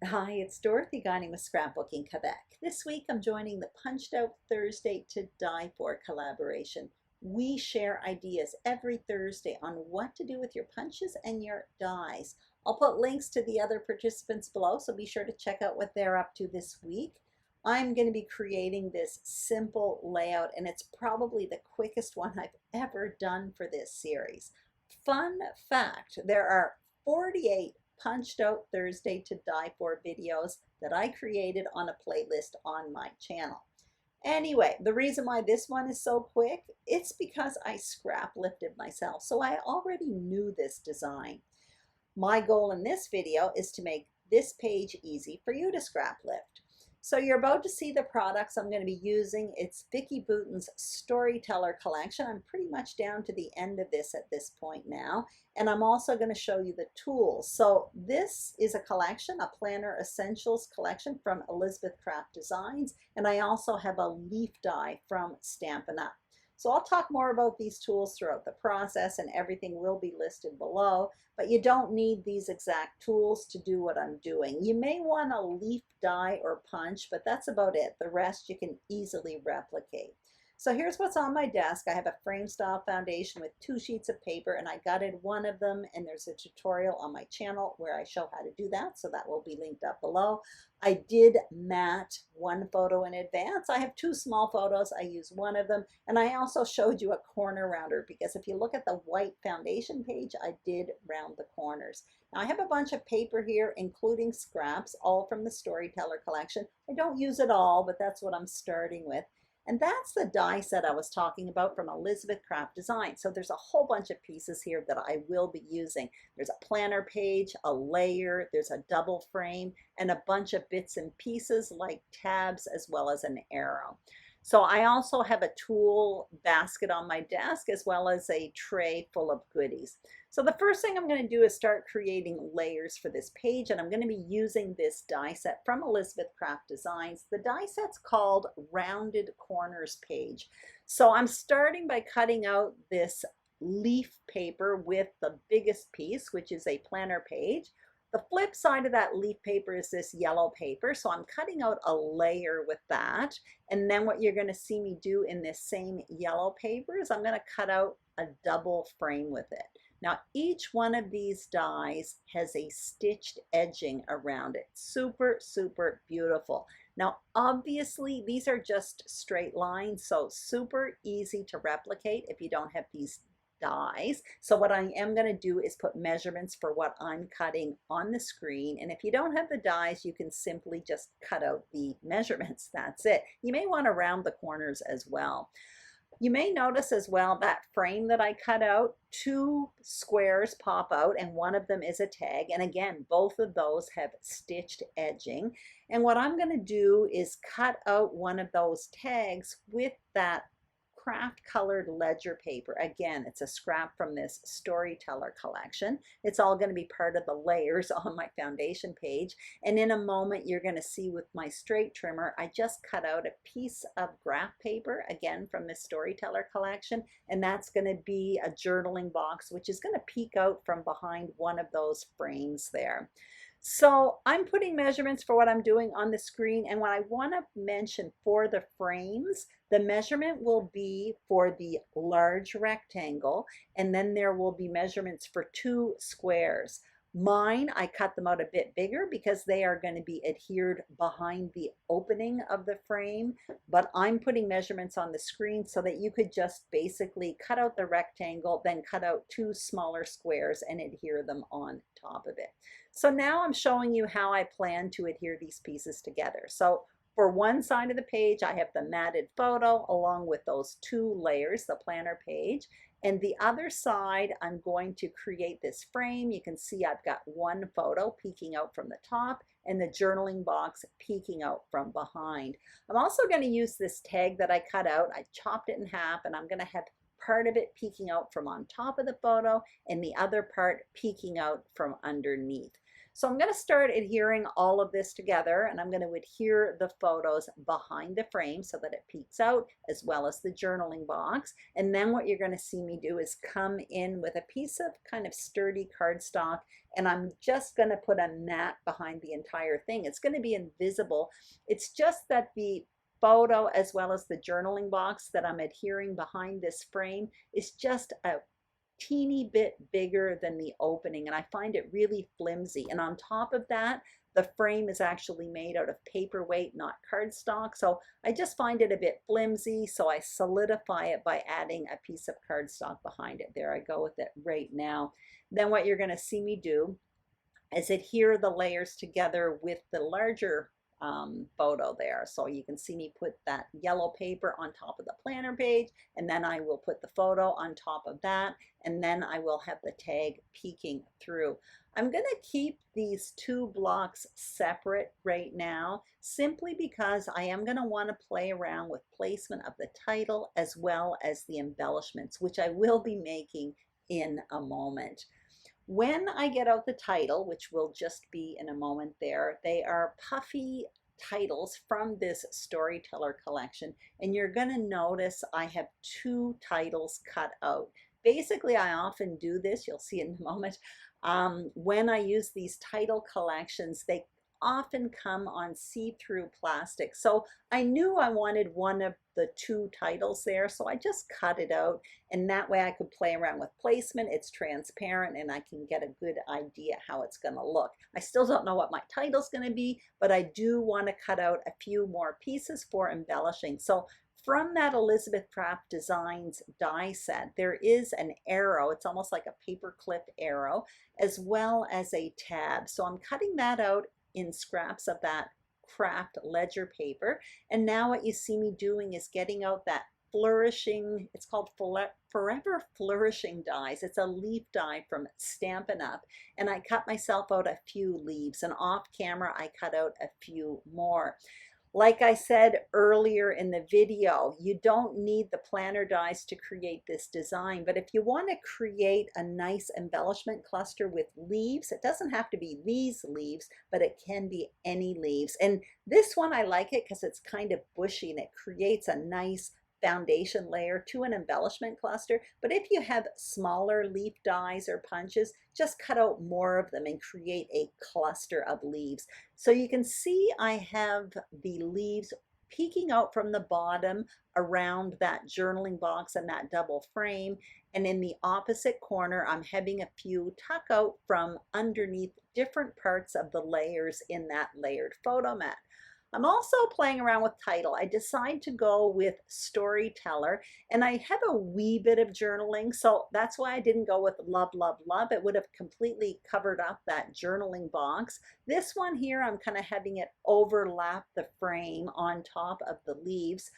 Hi, it's Dorothy Guining with Scrapbooking Quebec. This week I'm joining the Punched Out Thursday to Die For collaboration. We share ideas every Thursday on what to do with your punches and your dies. I'll put links to the other participants below, so be sure to check out what they're up to this week. I'm going to be creating this simple layout, and it's probably the quickest one I've ever done for this series. Fun fact, there are 48 Punched Out Thursday to Die For videos that I created on a playlist on my channel. Anyway, the reason why this one is so quick, it's because I scrap lifted myself. So I already knew this design. My goal in this video is to make this page easy for you to scrap lift. So you're about to see the products I'm going to be using. It's Vicki Boutin's Storyteller collection. I'm pretty much down to the end of this at this point now. And I'm also going to show you the tools. So this is a collection, a planner essentials collection from Elizabeth Craft Designs. And I also have a leaf die from Stampin' Up. So I'll talk more about these tools throughout the process, and everything will be listed below, but you don't need these exact tools to do what I'm doing. You may want a leaf die or punch, but that's about it. The rest you can easily replicate. So here's what's on my desk. I have a frame style foundation with 2 sheets of paper, and I gutted one of them, and there's a tutorial on my channel where I show how to do that, so that will be linked up below. I did mat one photo in advance. I have 2 small photos. I use one of them, and I also showed you a corner rounder because if you look at the white foundation page, I did round the corners. Now I have a bunch of paper here, including scraps, all from the Storyteller collection. I don't use it all, but that's what I'm starting with. And that's the die set I was talking about from Elizabeth Craft Design. So there's a whole bunch of pieces here that I will be using. There's a planner page, a layer, there's a double frame, and a bunch of bits and pieces like tabs as well as an arrow. So I also have a tool basket on my desk as well as a tray full of goodies. So the first thing I'm going to do is start creating layers for this page, and I'm going to be using this die set from Elizabeth Craft Designs. The die set's called Rounded Corners page. So I'm starting by cutting out this leaf paper with the biggest piece, which is a planner page. The flip side of that leaf paper is this yellow paper, so I'm cutting out a layer with that. And then what you're going to see me do in this same yellow paper is I'm going to cut out a double frame with it. Now each one of these dies has a stitched edging around it. Super, super beautiful. Now obviously these are just straight lines, so super easy to replicate if you don't have these dies. So what I am going to do is put measurements for what I'm cutting on the screen, and if you don't have the dies, you can simply just cut out the measurements. That's it. You may want to round the corners as well. You may notice as well that frame that I cut out, 2 squares pop out and one of them is a tag, and again both of those have stitched edging. And what I'm going to do is cut out one of those tags with that craft colored ledger paper. Again, it's a scrap from this Storyteller collection. It's all going to be part of the layers on my foundation page. And in a moment, you're going to see with my straight trimmer, I just cut out a piece of graph paper, again from this Storyteller collection. And that's going to be a journaling box, which is going to peek out from behind one of those frames there. So I'm putting measurements for what I'm doing on the screen, and what I want to mention for the frames, the measurement will be for the large rectangle, and then there will be measurements for 2 squares. Mine, I cut them out a bit bigger because they are going to be adhered behind the opening of the frame, but I'm putting measurements on the screen so that you could just basically cut out the rectangle, then cut out 2 smaller squares and adhere them on top of it. So now I'm showing you how I plan to adhere these pieces together. So for one side of the page, I have the matted photo along with those 2 layers, the planner page. And the other side, I'm going to create this frame. You can see I've got one photo peeking out from the top and the journaling box peeking out from behind. I'm also going to use this tag that I cut out. I chopped it in half, and I'm going to have part of it peeking out from on top of the photo and the other part peeking out from underneath. So I'm going to start adhering all of this together, and I'm going to adhere the photos behind the frame so that it peeks out, as well as the journaling box. And then what you're going to see me do is come in with a piece of kind of sturdy cardstock, and I'm just going to put a mat behind the entire thing. It's going to be invisible. It's just that the photo as well as the journaling box that I'm adhering behind this frame is just a teeny bit bigger than the opening, and I find it really flimsy. And on top of that, the frame is actually made out of paperweight, not cardstock, so I just find it a bit flimsy, so I solidify it by adding a piece of cardstock behind it. There I go with it right now. Then what you're going to see me do is adhere the layers together with the larger photo there. So you can see me put that yellow paper on top of the planner page, and then I will put the photo on top of that, and then I will have the tag peeking through. I'm going to keep these two blocks separate right now, simply because I am going to want to play around with placement of the title as well as the embellishments, which I will be making in a moment. When I get out the title, which will just be in a moment there, they are puffy titles from this Storyteller collection, and you're going to notice I have two titles cut out. Basically, I often do this, you'll see in a moment. When I use these title collections, they often come on see-through plastic. So I knew I wanted one of the two titles there, so I just cut it out, and that way I could play around with placement. It's transparent and I can get a good idea how it's going to look. I still don't know what my title's going to be, but I do want to cut out a few more pieces for embellishing. So from that Elizabeth Craft Designs die set, there is an arrow. It's almost like a paper clip arrow, as well as a tab. So I'm cutting that out in scraps of that craft ledger paper. And now what you see me doing is getting out that Flourishing, it's called Forever Flourishing dies. It's a leaf die from Stampin' Up. And I cut myself out a few leaves, and off camera I cut out a few more. Like I said earlier in the video, you don't need the planner dies to create this design, but if you want to create a nice embellishment cluster with leaves, it doesn't have to be these leaves, but it can be any leaves. And this one, I like it because it's kind of bushy and it creates a nice foundation layer to an embellishment cluster. But if you have smaller leaf dies or punches, just cut out more of them and create a cluster of leaves. So you can see I have the leaves peeking out from the bottom around that journaling box and that double frame. And in the opposite corner, I'm having a few tuck out from underneath different parts of the layers in that layered photo mat. I'm also playing around with title. I decided to go with Storyteller, and I have a wee bit of journaling, so that's why I didn't go with Love, Love, Love. It would have completely covered up that journaling box. This one here, I'm kind of having it overlap the frame on top of the leaves.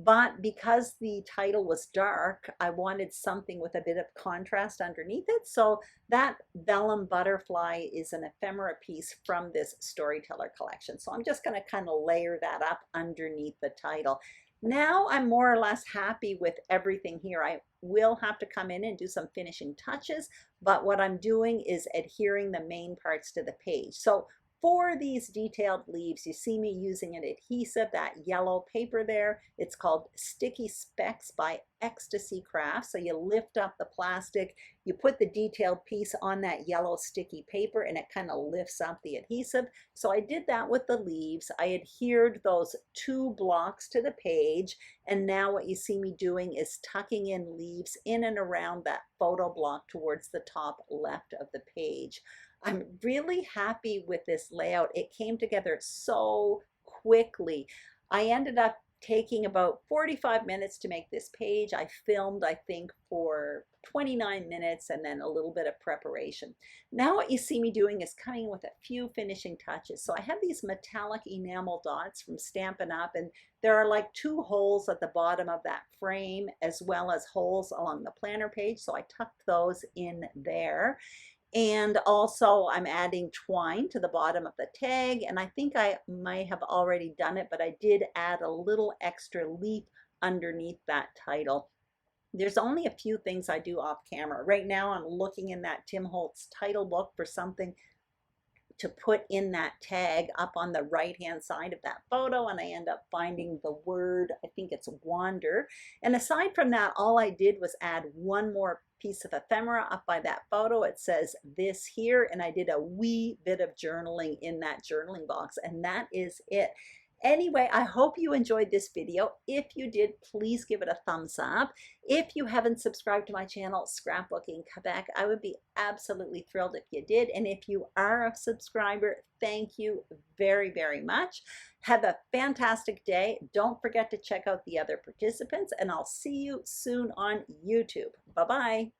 But because the title was dark, I wanted something with a bit of contrast underneath it. So that vellum butterfly is an ephemera piece from this Storyteller collection. So I'm just going to kind of layer that up underneath the title. Now I'm more or less happy with everything here. I will have to come in and do some finishing touches, but what I'm doing is adhering the main parts to the page. So for these detailed leaves, you see me using an adhesive, that yellow paper there. It's called Sticky Specks by Ecstasy Crafts. So you lift up the plastic, you put the detailed piece on that yellow sticky paper, and it kind of lifts up the adhesive. So I did that with the leaves. I adhered those two blocks to the page, and now what you see me doing is tucking in leaves in and around that photo block towards the top left of the page. I'm really happy with this layout. It came together so quickly. I ended up taking about 45 minutes to make this page. I filmed, I think, for 29 minutes and then a little bit of preparation. Now what you see me doing is coming with a few finishing touches. So I have these metallic enamel dots from Stampin' Up, and there are like two holes at the bottom of that frame as well as holes along the planner page. So I tucked those in there. And also I'm adding twine to the bottom of the tag, and I think I might have already done it, but I did add a little extra leaf underneath that title. There's only a few things I do off camera. Right now I'm looking in that Tim Holtz title book for something to put in that tag up on the right hand side of that photo, and I end up finding the word, I think it's wander. And aside from that, all I did was add one more piece of ephemera up by that photo. It says this here, and I did a wee bit of journaling in that journaling box, and that is it. Anyway, I hope you enjoyed this video. If you did, please give it a thumbs up. If you haven't subscribed to my channel, Scrapbooking Quebec, I would be absolutely thrilled if you did. And if you are a subscriber, thank you very, very much. Have a fantastic day. Don't forget to check out the other participants, and I'll see you soon on YouTube. Bye-bye.